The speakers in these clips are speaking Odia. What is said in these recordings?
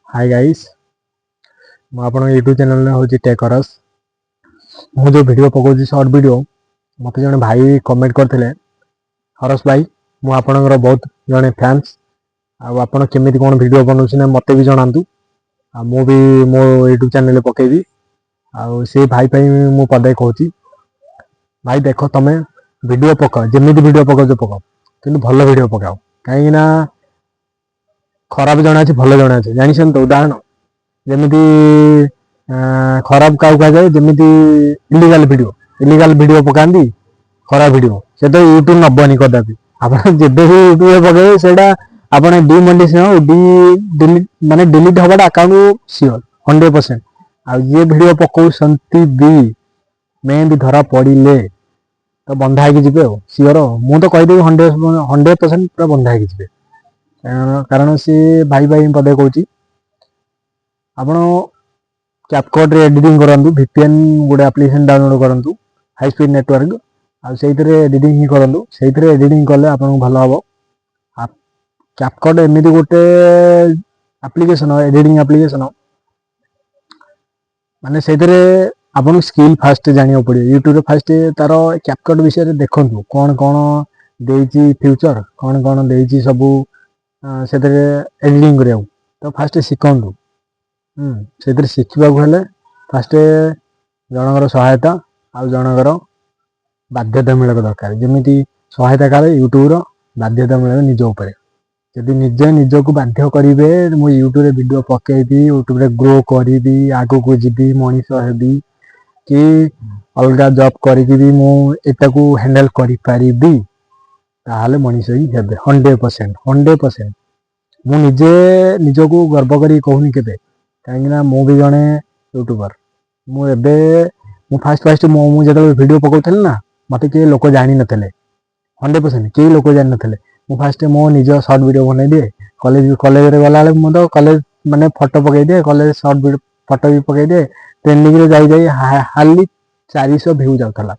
हाय गाइस ମୁଁ ଆପଣଙ୍କ ୟୁଟ୍ୟୁବ୍ ଚ୍ୟାନେଲ୍ ହେଉଛି ଟେକରସ୍। ମୁଁ ଯେଉଁ ଭିଡ଼ିଓ ପକାଉଛି ସର୍ଟ ଭିଡ଼ିଓ, ମୋତେ ଜଣେ ଭାଇ କମେଣ୍ଟ କରିଥିଲେ, ହରସ ଭାଇ ମୁଁ ଆପଣଙ୍କର ବହୁତ ଜଣେ ଫ୍ୟାନ୍ସ, ଆଉ ଆପଣ କେମିତି କ'ଣ ଭିଡ଼ିଓ ବନାଉଛନ୍ତି ମୋତେ ବି ଜଣାନ୍ତୁ, ଆଉ ମୁଁ ବି ମୋ ୟୁଟ୍ୟୁବ୍ ଚ୍ୟାନେଲ୍ରେ ପକାଇବି। ଆଉ ସେ ଭାଇ ପାଇଁ ମୁଁ ପଦାଏ କହୁଛି, ଭାଇ ଦେଖ ତମେ ଭିଡ଼ିଓ ପକାଅ, ଯେମିତି ଭିଡ଼ିଓ ପକାଉଛ ପକାଅ, କିନ୍ତୁ ଭଲ ଭିଡ଼ିଓ ପକାଅ। କାହିଁକିନା ଖରାପ ଜଣେ ଅଛି, ଭଲ ଜଣେ ଅଛି, ଜାଣିଛନ୍ତି ତ? ଉଦାହରଣ ଯେମିତି ଖରାପ କାହାକୁ କୁହାଯାଏ, ଯେମିତି ଇଲିଗାଲ ଭିଡ଼ିଓ ପକାନ୍ତି, ଖରାପ ଭିଡ଼ିଓ, ସେ ତ ୟୁଟ୍ୟୁବ୍ ନବନି କଦାପି। ଆପଣ ଯେବେ ବି ୟୁଟ୍ୟୁବ୍ରେ ପକାଇବେ ସେଇଟା ଆପଣ ମାନେ ଡିଲିଟ୍ ହେବାଟା ଆକାଉଣ୍ଟ ସିଓର 100%। ଆଉ ଯିଏ ଭିଡ଼ିଓ ପକାଉଛନ୍ତି ବି ମେହେନ୍ଦି ଧରା ପଡ଼ିଲେ ତ ବନ୍ଧା ହେଇକି ଯିବେ, ଆଉ ସିଓର। ମୁଁ ତ କହିଦେବି 100% ପୁରା ବନ୍ଧା ହେଇକି ଯିବେ। କାରଣ ସେ ଭାଇ ପଦେ କହୁଛି, ଆପଣ କ୍ୟାପକଟ୍ରେ ଏଡ଼ିଟିଂ କରନ୍ତୁ, VPN ଗୋଟେ ଆପ୍ଲିକେସନ୍ ଡାଉନଲୋଡ଼ କରନ୍ତୁ, ହାଇ ସ୍ପିଡ୍ ନେଟୱାର୍କ, ଆଉ ସେଇଥିରେ ଏଡ଼ିଟିଂ ହିଁ କରନ୍ତୁ। ସେଇଥିରେ ଏଡ଼ିଟିଂ କଲେ ଆପଣଙ୍କୁ ଭଲ ହେବ। କ୍ୟାପକଟ୍ ଏମିତି ଗୋଟେ ଆପ୍ଲିକେସନ୍, ଏଡ଼ିଟିଂ ଆପ୍ଲିକେସନ୍, ମାନେ ସେଇଥିରେ ଆପଣଙ୍କୁ ସ୍କିଲ୍ ଫାଷ୍ଟ ଜାଣିବାକୁ ପଡ଼ିବ। ୟୁଟ୍ୟୁବ୍ରେ ଫାଷ୍ଟ ତାର କ୍ୟାପକଟ୍ ବିଷୟରେ ଦେଖନ୍ତୁ, କ'ଣ କ'ଣ ଦେଇଛି ଫ୍ୟୁଚର୍, କ'ଣ କ'ଣ ଦେଇଛି ସବୁ ସେଥିରେ ଏଡ଼ିଟିଂ କରିବାକୁ। ତ ଫାଷ୍ଟ ଶିଖନ୍ତୁ। ସେଥିରେ ଶିଖିବାକୁ ହେଲେ ଫାଷ୍ଟ ଜଣଙ୍କର ସହାୟତା ଆଉ ଜଣଙ୍କର ବାଧ୍ୟତାମୂଳକ ଦରକାର। ଯେମିତି ସହାୟତା କାଳେ ୟୁଟ୍ୟୁବ୍ର, ବାଧ୍ୟତାମୂଳକ ନିଜ ଉପରେ। ଯଦି ନିଜେ ନିଜକୁ ବାଧ୍ୟ କରିବେ, ମୁଁ ୟୁଟ୍ୟୁବ୍ରେ ଭିଡ଼ିଓ ପକାଇବି, ୟୁଟ୍ୟୁବ୍ରେ ଗ୍ରୋ କରିବି, ଆଗକୁ ଯିବି, ମଣିଷ ହେବି, କି ଅଲଗା ଜବ୍ କରିକି ବି ମୁଁ ଏଟାକୁ ହ୍ୟାଣ୍ଡେଲ୍ କରିପାରିବି, ତାହେଲେ ମଣିଷ ହିଁ ହେବେ 100%। ମୁଁ ନିଜେ ନିଜକୁ ଗର୍ବ କରି କହୁନି କେବେ, କାହିଁକିନା ମୁଁ ବି ଜଣେ ୟୁଟ୍ୟୁବର। ମୁଁ ଫାଷ୍ଟ ମୁଁ ଯେତେବେଳେ ଭିଡ଼ିଓ ପକାଉଥିଲି ନା, ମୋତେ କେହି ଲୋକ ଜାଣିନଥିଲେ, 100% କେହି ଲୋକ ଜାଣିନଥିଲେ। ମୁଁ ଫାଷ୍ଟ ମୋ ନିଜ ସର୍ଟ ଭିଡ଼ିଓ ବନେଇଦିଏ, କଲେଜରେ ଗଲାବେଳେ ମୁଁ ତ କଲେଜ ମାନେ ଫଟୋ ପକାଇଦିଏ, କଲେଜ ସର୍ଟ ଭିଡ଼ିଓ ଫଟୋ ବି ପକାଇଦିଏ। ଟ୍ରେଣ୍ଡିଂରେ ଯାଇ ହାର୍ଲି 400 ଭିଉ ଯାଉଥିଲା,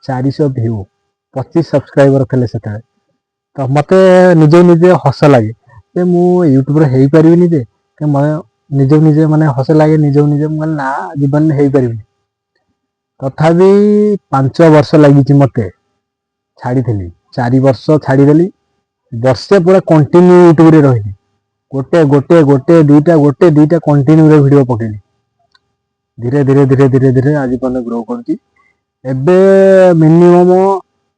400 ଭିଉ, 25 ସବସ୍କ୍ରାଇବର ଥିଲେ ସେତେବେଳେ। ତ ମୋତେ ନିଜେ ହସ ଲାଗେ ଯେ ମୁଁ ୟୁଟ୍ୟୁବରେ ହେଇପାରିବିନି, ଯେ ନିଜେ ମାନେ ହସ ଲାଗେ ନିଜେ। ମୁଁ କହିଲି ନା, ଜୀବନରେ ହେଇପାରିବିନି। ତଥାପି 5 ବର୍ଷ ଲାଗିଛି ମୋତେ, ଛାଡ଼ିଥିଲି 4 ବର୍ଷ ଛାଡ଼ିଦେଲି, ବର୍ଷେ ପୁରା କଣ୍ଟିନ୍ୟୁ ୟୁଟ୍ୟୁବରେ ରହିଲି। ଗୋଟେ ଦୁଇଟା କଣ୍ଟିନ୍ୟୁରେ ଭିଡ଼ିଓ ପକେଇଲି। ଧୀରେ ଧୀରେ ଆଜି ପର୍ଯ୍ୟନ୍ତ ଗ୍ରୋ କରୁଛି। ଏବେ ମିନିମମ୍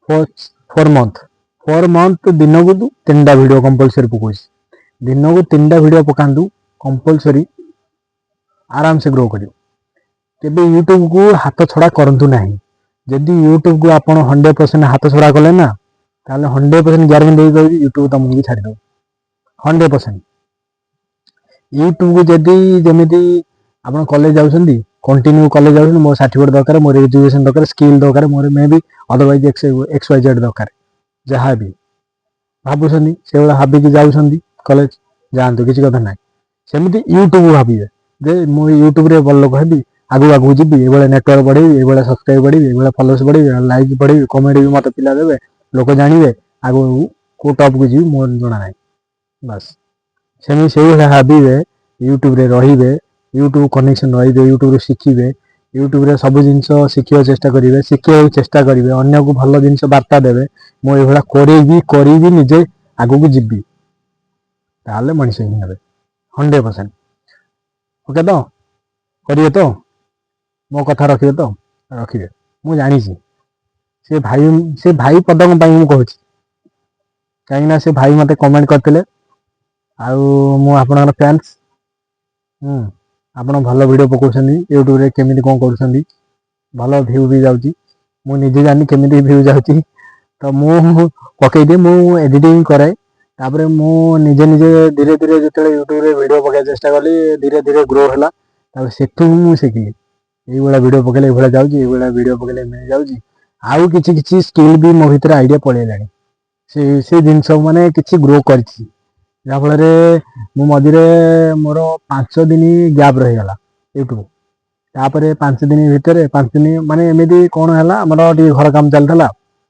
4 ମନ୍ଥ ଦିନକୁ 3ଟା ଭିଡ଼ିଓ କମ୍ପଲସରି ପକାଉଛି। ଦିନକୁ 3ଟା ଭିଡ଼ିଓ ପକାନ୍ତୁ, କମ୍ପଲସରି ଆରାମସେ ଗ୍ରୋ କରିବ। କେବେ ୟୁଟ୍ୟୁବକୁ ହାତ ଛଡ଼ା କରନ୍ତୁ ନାହିଁ। ଯଦି ୟୁଟ୍ୟୁବକୁ ଆପଣ 100% ହାତ ଛଡ଼ା କଲେ ନା, ତାହେଲେ 100% ଗ୍ୟାରେଣ୍ଟି ଦେଇ କହିବି ୟୁଟ୍ୟୁବ ତମକୁ ବି ଛାଡ଼ିଦେବ 100%। ୟୁଟ୍ୟୁବକୁ ଯଦି ଯେମିତି ଆପଣ କଲେଜ ଯାଉଛନ୍ତି, କଣ୍ଟିନ୍ୟୁ କଲେଜ ଯାଉଛନ୍ତି, ମୋର ସାର୍ଟିଫିକେଟ୍ ଦରକାର, ମୋର ଏଜୁକେସନ୍ ଦରକାର, ସ୍କିଲ୍ ଦରକାର, ମୋର ମେ ବି ଅଦରୱାଇଜ୍ XYZ ଦରକାର, ଯାହା ବି ଭାବୁଛନ୍ତି ସେଇଭଳିଆ ଭାବିକି ଯାଉଛନ୍ତି କଲେଜ, ଯାଆନ୍ତୁ, କିଛି କଥା ନାହିଁ। ସେମିତି ୟୁଟ୍ୟୁବ ଭାବିବେ ଯେ ମୁଁ ୟୁଟ୍ୟୁବରେ ବଡ଼ ଲୋକ ହେବି, ଆଗକୁ ଯିବି, ଏଇଭଳିଆ ନେଟୱାର୍କ ବଢ଼େଇବି, ଏଇଭଳିଆ ସବସ୍କ୍ରାଇବ୍ ବଢ଼ିବି, ଏଇଭଳିଆ ଫଲୋଅର୍ସ ବଢ଼ିବି, ଲାଇକ୍ ବଢ଼ିବି, କମେଣ୍ଟ ବି ମୋତେ ପିଲା ଦେବେ, ଲୋକ ଜାଣିବେ, ଆଗକୁ କେଉଁ ଟପ୍କୁ ଯିବି ମୋର ଜଣା ନାହିଁ। ବାସ୍ ସେମିତି ସେଇଭଳିଆ ଭାବିବେ, ୟୁଟ୍ୟୁବରେ ରହିବେ, ୟୁଟ୍ୟୁବ କନେକ୍ସନ୍ ରହିବେ, ୟୁଟ୍ୟୁବରୁ ଶିଖିବେ, ୟୁଟ୍ୟୁବରେ ସବୁ ଜିନିଷ ଶିଖିବାକୁ ଚେଷ୍ଟା କରିବେ, ଅନ୍ୟକୁ ଭଲ ଜିନିଷ ବାର୍ତ୍ତା ଦେବେ। ମୁଁ ଏଇଭଳିଆ କରିବି, ନିଜେ ଆଗକୁ ଯିବି, ତାହେଲେ ମଣିଷ ହିଁ ହେବେ 100%। ଓକେ ତ? କରିବେ ତ? ମୋ କଥା ରଖିବେ ତ? ରଖିବେ। ମୁଁ ଜାଣିଛି ସେ ଭାଇ ପଦଙ୍କ ପାଇଁ ମୁଁ କହୁଛି, କାହିଁକିନା ସେ ଭାଇ ମୋତେ କମେଣ୍ଟ କରିଥିଲେ, ଆଉ ମୁଁ ଆପଣଙ୍କର ଫ୍ୟାନ୍ସ। ଆପଣ ଭଲ ଭିଡ଼ିଓ ପକାଉଛନ୍ତି, ୟୁଟ୍ୟୁବରେ କେମିତି କ'ଣ କରୁଛନ୍ତି, ଭଲ ଭିଉ ବି ଯାଉଛି। ମୁଁ ନିଜେ ଜାଣିନି କେମିତି ଭିଉ ଯାଉଛି, ତ ମୁଁ ପକାଇଦିଏ, ମୁଁ ଏଡ଼ିଟିଂ କରେ। ତାପରେ ମୁଁ ନିଜେ ଧୀରେ ଯେତେବେଳେ ୟୁଟ୍ୟୁବରେ ଭିଡ଼ିଓ ପକାଇବା ଚେଷ୍ଟା କଲି, ଧୀରେ ଗ୍ରୋ ହେଲା। ତାପରେ ସେଠୁ ମୁଁ ଶିଖିଲି ଏଇଭଳିଆ ଭିଡ଼ିଓ ପକାଇଲେ ଏଇଭଳିଆ ଯାଉଛି, ଏଇଭଳିଆ ଭିଡ଼ିଓ ପକାଇଲେ ଏମିତି ଯାଉଛି। ଆଉ କିଛି ସ୍କିଲ୍ ବି ମୋ ଭିତରେ ଆଇଡ଼ିଆ ପଳେଇଲାଣି। ସେ ଜିନିଷ ମାନେ କିଛି ଗ୍ରୋ କରିଛି, ଯାହାଫଳରେ ମୁଁ ମଝିରେ ମୋର 5 ଦିନ ଗ୍ୟାପ୍ ରହିଗଲା ୟୁଟ୍ୟୁବ। ତାପରେ 5 ଦିନ ଭିତରେ 5 ଦିନ ମାନେ ଏମିତି କ'ଣ ହେଲା, ଆମର ଟିକେ ଘର କାମ ଚାଲିଥିଲା,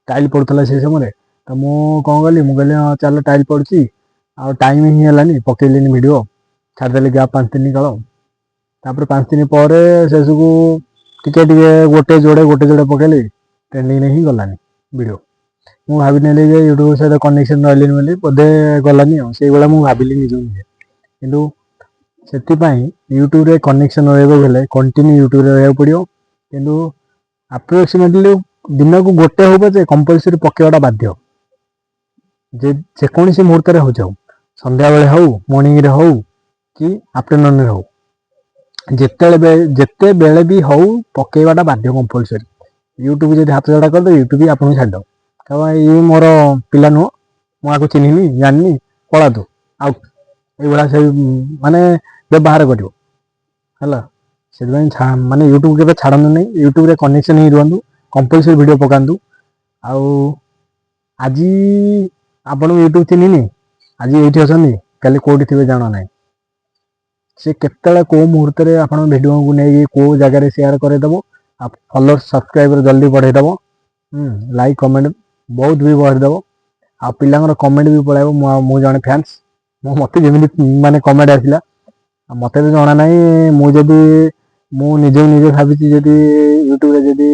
ଟାଇଲ୍ ପଡ଼ୁଥିଲା ସେ ସମୟରେ। ତ ମୁଁ କ'ଣ କଲି, ମୁଁ କହିଲି ଚାଲ ଟାଇଲ୍ ପଡ଼ୁଛି, ଆଉ ଟାଇମ୍ ହିଁ ହେଲାନି, ପକେଇଲିନି ଭିଡ଼ିଓ। ଛାଡ଼ିଦେଲି ଗ୍ୟାପ୍ 5 ଦିନ କାଳ। ତାପରେ 5 ଦିନ ପରେ ଶେଷକୁ ଟିକେ ଗୋଟେ ଯୋଡ଼େ ପକେଇଲି, ଟ୍ରେଣ୍ଡିଂରେ ହିଁ ଗଲାନି ଭିଡ଼ିଓ। ମୁଁ ଭାବିନେଲି ଯେ ୟୁଟ୍ୟୁବ ସହିତ କନେକ୍ସନ୍ ରହିଲିନି ବୋଲି ବୋଧେ ଗଲାନି ଆଉ, ସେଇଭଳିଆ ମୁଁ ଭାବିଲି ନିଜକୁ ନିଜେ। କିନ୍ତୁ ସେଥିପାଇଁ ୟୁଟ୍ୟୁବରେ କନେକ୍ସନ୍ ରହିବାକୁ ହେଲେ କଣ୍ଟିନ୍ୟୁ ୟୁଟ୍ୟୁବରେ ରହିବାକୁ ପଡ଼ିବ। କିନ୍ତୁ ଆପ୍ରୋକ୍ସିମେଟଲି ଦିନକୁ ଗୋଟେ ହଉ ପଛେ କମ୍ପଲସରି ପକେଇବାଟା ବାଧ୍ୟ। ଯେକୌଣସି ମୁହୂର୍ତ୍ତରେ ହଉ, ସନ୍ଧ୍ୟାବେଳେ ହଉ, ମର୍ଣ୍ଣିଂରେ ହଉ କି ଆଫ୍ଟରନୁନ୍ରେ ହଉ, ଯେତେବେଳେ ବି ହଉ ପକେଇବାଟା ବାଧ୍ୟ କମ୍ପଲସରି। ୟୁଟ୍ୟୁବ ଯଦି ହାତ ଛଡ଼ା କରିଦେବ, ୟୁଟ୍ୟୁବ ଆପଣଙ୍କୁ ଛାଡ଼ିଦେବ। କାରଣ ଇଏ ମୋର ପିଲା ନୁହଁ, ମୁଁ ଆକୁ ଚିହ୍ନିନି ଜାଣିନି, ପଳା ତୁ ଆଉ, ଏଇଭଳିଆ ସେ ମାନେ ବ୍ୟବହାର କରିବ ହେଲା। ସେଥିପାଇଁ ମାନେ ୟୁଟ୍ୟୁବ କେବେ ଛାଡ଼ନ୍ତୁ ନାହିଁ, ୟୁଟ୍ୟୁବରେ କନେକ୍ସନ୍ ହେଇ ରୁହନ୍ତୁ, କମ୍ପଲସରି ଭିଡ଼ିଓ ପକାନ୍ତୁ। ଆଉ ଆଜି ଆପଣଙ୍କୁ ୟୁଟ୍ୟୁବ ଚିହ୍ନିନି, ଆଜି ଏଇଠି ଅଛନ୍ତି, କାଲି କେଉଁଠି ଥିବେ ଜଣା ନାହିଁ। ସେ କେତେବେଳେ କେଉଁ ମୁହୂର୍ତ୍ତରେ ଆପଣଙ୍କ ଭିଡ଼ିଓକୁ ନେଇକି କେଉଁ ଜାଗାରେ ସେୟାର କରେଇଦେବ, ଆଉ ଫଲୋଅର୍ସ ସବସ୍କ୍ରାଇବର ଜଲ୍ଦି ବଢ଼େଇଦେବ, ଲାଇକ୍ କମେଣ୍ଟ ବହୁତ ବି ବଢ଼େଇଦେବ। ଆଉ ପିଲାଙ୍କର କମେଣ୍ଟ ବି ପଳାଇବ। ମୁଁ ଜଣେ ଫ୍ୟାନ୍ସ, ମୋତେ ଯେମିତି ମାନେ କମେଣ୍ଟ ଆସିଲା, ଆଉ ମୋତେ ତ ଜଣା ନାହିଁ। ମୁଁ ନିଜେ ଭାବିଛି ଯଦି ୟୁଟ୍ୟୁବରେ ଯଦି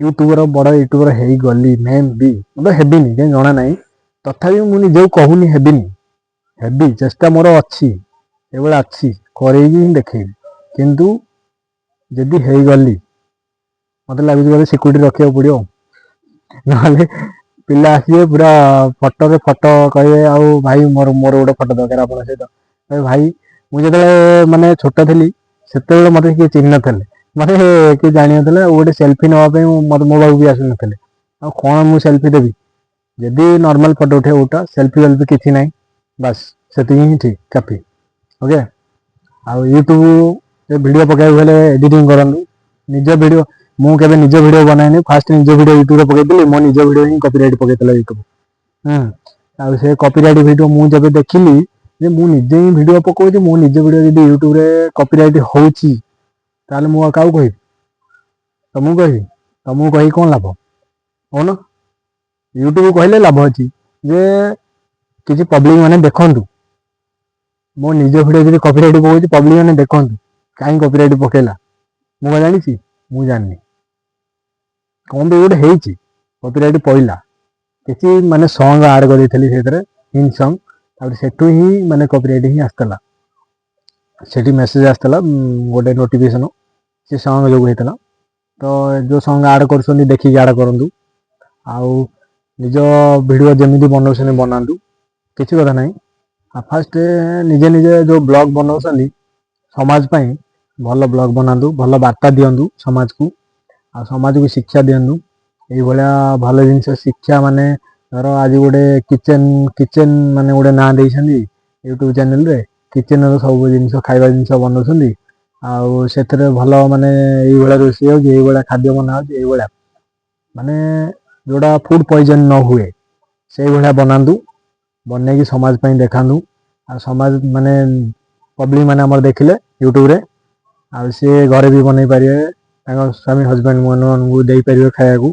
ୟୁଟ୍ୟୁବର ବଡ଼ ୟୁଟ୍ୟୁବର ହେଇଗଲି, ମୁଁ ତ ହେବିନି କାହିଁ ଜଣା ନାହିଁ। ତଥାପି ମୁଁ ନିଜକୁ କହୁନି ହେବିନି, ହେବି, ଚେଷ୍ଟା ମୋର ଅଛି, ଏଭଳିଆ ଅଛି, କରେଇକି ହିଁ ଦେଖେଇବି। କିନ୍ତୁ ଯଦି ହେଇଗଲି, ମୋତେ ଲାଗୁଛି ବୋଧେ ସିକ୍ୟୁରିଟି ରଖିବାକୁ ପଡ଼ିବ। ନହେଲେ ପିଲା ଆସିବେ ପୁରା ଫଟୋରେ ଫଟୋ କହିବେ, ଆଉ ଭାଇ ମୋର ଗୋଟେ ଫଟୋ ଦରକାର ଆପଣଙ୍କ ସହିତ। ଭାଇ ମୁଁ ଯେତେବେଳେ ମାନେ ଛୋଟ ଥିଲି, ସେତେବେଳେ ମୋତେ କିଏ ଚିହ୍ନି ନଥିଲେ, ମୋତେ କିଏ ଜାଣିନଥିଲେ। ଆଉ ଗୋଟେ ସେଲ୍ଫି ନେବା ପାଇଁ ମୋ ପାଖକୁ ବି ଆସିନଥିଲେ। ଆଉ କ'ଣ ମୁଁ ସେଲ୍ଫି ଦେବି? ଯଦି ନର୍ମାଲ ଫଟୋ ଉଠା, ସେଲ୍ଫି କିଛି ନାହିଁ, ବାସ୍ ସେତିକି ହିଁ ଠିକ୍, କାଫି। ଓକେ। ଆଉ ୟୁଟ୍ୟୁବ ଭିଡ଼ିଓ ପକାଇବାକୁ ହେଲେ ଏଡ଼ିଟିଂ କରନ୍ତୁ ନିଜ ଭିଡ଼ିଓ। ମୁଁ କେବେ ନିଜ ଭିଡ଼ିଓ ବନାଏନି, ଫାଷ୍ଟ ନିଜ ଭିଡ଼ିଓ ୟୁଟ୍ୟୁବରେ ପକାଇଥିଲି, ମୋ ନିଜ ଭିଡ଼ିଓ ହିଁ କପିରାଇଟ୍ ପକାଇଥିଲା ୟୁଟ୍ୟୁବ। ଆଉ ସେ କପିରାଇଟ୍ ଭିଡ଼ିଓ ମୁଁ ଯେବେ ଦେଖିଲି ଯେ ମୁଁ ନିଜେ ହିଁ ଭିଡ଼ିଓ ପକାଉଛି, ମୁଁ ନିଜ ଭିଡ଼ିଓ ଯଦି ୟୁଟ୍ୟୁବରେ କପିରାଇଟ୍ ହେଉଛି, ତାହେଲେ ମୁଁ ଆଉ କାହାକୁ କହିବି? ତମକୁ କହିବି? ତମକୁ କହି କ'ଣ ଲାଭ କହୁନ? ୟୁଟ୍ୟୁବ କହିଲେ ଲାଭ ଅଛି ଯେ କିଛି ପବ୍ଲିକ ମାନେ ଦେଖନ୍ତୁ, ମୋ ନିଜ ଭିଡ଼ିଓ ଯଦି କପିରାଇଟ୍ ପକାଉଛି, ପବ୍ଲିକ ମାନେ ଦେଖନ୍ତୁ, କାହିଁ କପିରାଇଟ୍ ପକାଇଲା, ମୁଁ କ'ଣ ଜାଣିଛି? ମୁଁ ଜାଣିନି। କ'ଣ ବି ଗୋଟେ ହେଇଛି, କପିରାଇଟ୍ ପଇଲା, କିଛି ମାନେ ସଙ୍ଗ ଆଡ଼୍ କରିଦେଇଥିଲି ସେଥିରେ, ହିନ୍ଦୀ ସଙ୍ଗ। ତାପରେ ସେଠୁ ହିଁ ମାନେ କପିରାଇଟ୍ ହିଁ ଆସିଥିଲା। ସେଠି ମେସେଜ ଆସିଥିଲା ଗୋଟେ ନୋଟିଫିକେସନ୍, ସେ ସଙ୍ଗ ଯୋଗୁଁ ହେଇଥିଲା। ତ ଯେଉଁ ସଙ୍ଗ ଆଡ଼୍ କରୁଛନ୍ତି ଦେଖିକି ଆଡ଼୍ କରନ୍ତୁ। ଆଉ ନିଜ ଭିଡ଼ିଓ ଯେମିତି ବନାଉଛନ୍ତି ବନାନ୍ତୁ, କିଛି କଥା ନାହିଁ। ଆଉ ଫାଷ୍ଟ ନିଜେ ଯେଉଁ ବ୍ଲଗ୍ ବନାଉଛନ୍ତି ସମାଜ ପାଇଁ, ଭଲ ବ୍ଲଗ୍ ବନାନ୍ତୁ, ଭଲ ବାର୍ତ୍ତା ଦିଅନ୍ତୁ ସମାଜକୁ, ଆଉ ସମାଜକୁ ଶିକ୍ଷା ଦିଅନ୍ତୁ। ଏଇଭଳିଆ ଭଲ ଜିନିଷ ଶିକ୍ଷା, ମାନେ ଧର ଆଜି ଗୋଟେ କିଚେନ୍ ମାନେ ଗୋଟେ ନାଁ ଦେଇଛନ୍ତି ୟୁଟ୍ୟୁବ ଚ୍ୟାନେଲରେ, କିଚେନ୍ର ସବୁ ଜିନିଷ, ଖାଇବା ଜିନିଷ ବନାଉଛନ୍ତି। ଆଉ ସେଥିରେ ଭଲ ମାନେ ଏଇଭଳିଆ ରୋଷେଇ ହେଉଛି, ଏଇଭଳିଆ ଖାଦ୍ୟ ବନା ହେଉଛି, ଏଇଭଳିଆ ମାନେ ଯେଉଁଟା ଫୁଡ଼୍ ପଏଜନ୍ ନ ହୁଏ ସେଇଭଳିଆ ବନାନ୍ତୁ, ବନେଇକି ସମାଜ ପାଇଁ ଦେଖାନ୍ତୁ। ଆଉ ସମାଜ ମାନେ ପବ୍ଲିକ ମାନେ ଆମର ଦେଖିଲେ ୟୁଟ୍ୟୁବରେ, ଆଉ ସିଏ ଘରେ ବି ବନେଇ ପାରିବେ, ତାଙ୍କ ସ୍ୱାମୀ ହଜବେଣ୍ଡ ମାନଙ୍କୁ ଦେଇପାରିବେ ଖାଇବାକୁ,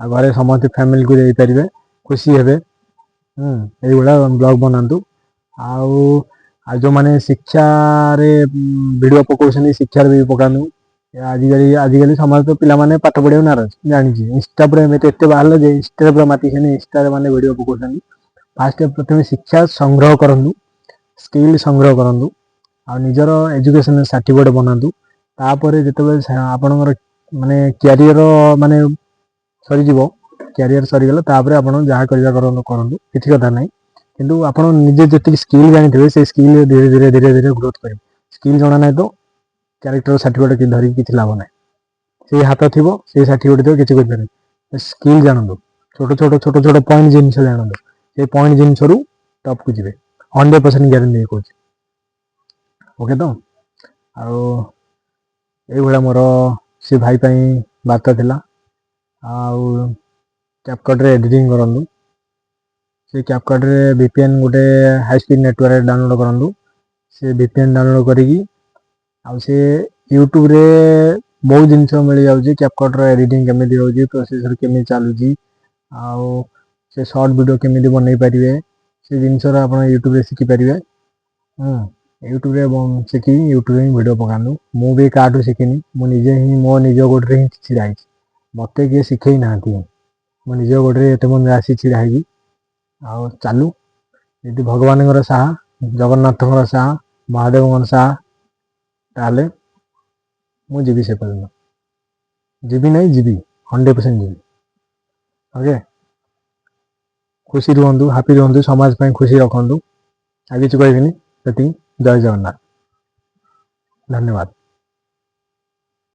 ଆଉ ଘରେ ସମସ୍ତେ ଫ୍ୟାମିଲିକୁ ଦେଇପାରିବେ, ଖୁସି ହେବେ। ଏଇଭଳିଆ ବ୍ଲଗ୍ ବନାନ୍ତୁ। ଆଉ ଯେଉଁମାନେ ଶିକ୍ଷାରେ ଭିଡ଼ିଓ ପକାଉଛନ୍ତି, ଶିକ୍ଷାରେ ବି ପକାନ୍ତୁ। ଆଜିକାଲି ସମାଜ ତ ପିଲାମାନେ ପାଠ ପଢ଼ିବାକୁ ନାରାଜ, ଜାଣିଛି। ଇନଷ୍ଟା ପୁରା ଏତେ ବାହାରିଲା ଯେ ଇନଷ୍ଟାରେ ପୁରା ମାତିଛନ୍ତି, ଇନଷ୍ଟାରେ ମାନେ ଭିଡ଼ିଓ ପକାଉଛନ୍ତି। ଫାଷ୍ଟ ପ୍ରଥମେ ଶିକ୍ଷା ସଂଗ୍ରହ କରନ୍ତୁ, ସ୍କିଲ୍ ସଂଗ୍ରହ କରନ୍ତୁ, ଆଉ ନିଜର ଏଜୁକେସନ୍ ସାର୍ଟିଫିକେଟ୍ ବନାନ୍ତୁ। ତାପରେ ଯେତେବେଳେ ଆପଣଙ୍କର ମାନେ କ୍ୟାରିୟର ମାନେ ସରିଯିବ, କ୍ୟାରିୟର ସରିଗଲା, ତାପରେ ଆପଣ ଯାହା କରିବା କରନ୍ତୁ, କିଛି କଥା ନାହିଁ। କିନ୍ତୁ ଆପଣ ନିଜେ ଯେତିକି ସ୍କିଲ୍ ଜାଣିଥିବେ, ସେଇ ସ୍କିଲ୍ ଧୀରେ ଧୀରେ ଗ୍ରୋଥ୍ କରିବେ। ସ୍କିଲ୍ ଜଣା ନାହିଁ ତ କ୍ୟାରେକ୍ଟର ସାର୍ଟିଫିକେଟ୍ ଧରିକି କିଛି ଲାଭ ନାହିଁ। ସେଇ ହାତ ଥିବ, ସେଇ ସାର୍ଟିଫିକେଟ୍ ଥିବ, କିଛି କରିପାରିବେ। ସ୍କିଲ୍ ଜାଣନ୍ତୁ, ଛୋଟ ପଏଣ୍ଟ ଜିନିଷ ଜାଣନ୍ତୁ, ସେଇ ପଏଣ୍ଟ ଜିନିଷରୁ ଟପ୍କୁ ଯିବେ, 100% ଗ୍ୟାରେଣ୍ଟି ଦେଇ କହୁଛି। ଓକେ ତ? ଆଉ ଏଇଭଳିଆ ମୋର ସେ ଭାଇ ପାଇଁ ବାର୍ତ୍ତା ଥିଲା। ଆଉ କ୍ୟାପକଟ୍ରେ ଏଡ଼ିଟିଂ କରନ୍ତୁ। ସେ କ୍ୟାପକଟ୍ରେ VPN ଗୋଟେ ହାଇ ସ୍ପିଡ୍ ନେଟୱାର୍କ ଡାଉନଲୋଡ଼ କରନ୍ତୁ। ସେ VPN ଡାଉନଲୋଡ଼ କରିକି, ଆଉ ସେ ୟୁଟ୍ୟୁବରେ ବହୁତ ଜିନିଷ ମିଳିଯାଉଛି, କ୍ୟାପକଟ୍ର ଏଡ଼ିଟିଂ କେମିତି ହେଉଛି, ପ୍ରୋସେସର କେମିତି ଚାଲୁଛି, ଆଉ ସେ ସର୍ଟ ଭିଡ଼ିଓ କେମିତି ବନେଇ ପାରିବେ, ସେ ଜିନିଷର ଆପଣ ୟୁଟ୍ୟୁବରେ ଶିଖିପାରିବେ। यूट्यूब ଶିଖିକି ୟୁଟ୍ୟୁବରେ ହିଁ ଭିଡ଼ିଓ ପକାନ୍ତୁ। ମୁଁ ବି କାହାଠୁ ଶିଖିନି, ମୁଁ ନିଜେ ହିଁ ମୋ ନିଜ ଗୋଡ଼ରେ ହିଁ ଛିଡ଼ା ହେଇଛି। ମୋତେ କିଏ ଶିଖେଇ ନାହାନ୍ତି, ମୋ ନିଜ ଗୋଡ଼ରେ ଏତେ ମধ্যେ ଆସି ଛିଡ଼ା ହେଇଛି। ଆଉ ଚାଲୁ, ଯଦି ଭଗବାନଙ୍କର ସାହା, ଜଗନ୍ନାଥଙ୍କର ସାହା, ମହାଦେବଙ୍କର ସାହା, ତାହେଲେ ମୁଁ ଯିବି ସେ ପର୍ଯ୍ୟନ୍ତ। ଯିବି ନାହିଁ, ଯିବି 100% ଯିବି। ଓକେ, ଖୁସି ରୁହନ୍ତୁ, ହାପି ରୁହନ୍ତୁ, ସମାଜ ପାଇଁ ଖୁସି ରଖନ୍ତୁ। ଆଉ କିଛି କହିବିନି, ସେତିକି। ଜୟ ଜଗନ୍ନାଥ, ଧନ୍ୟବାଦ।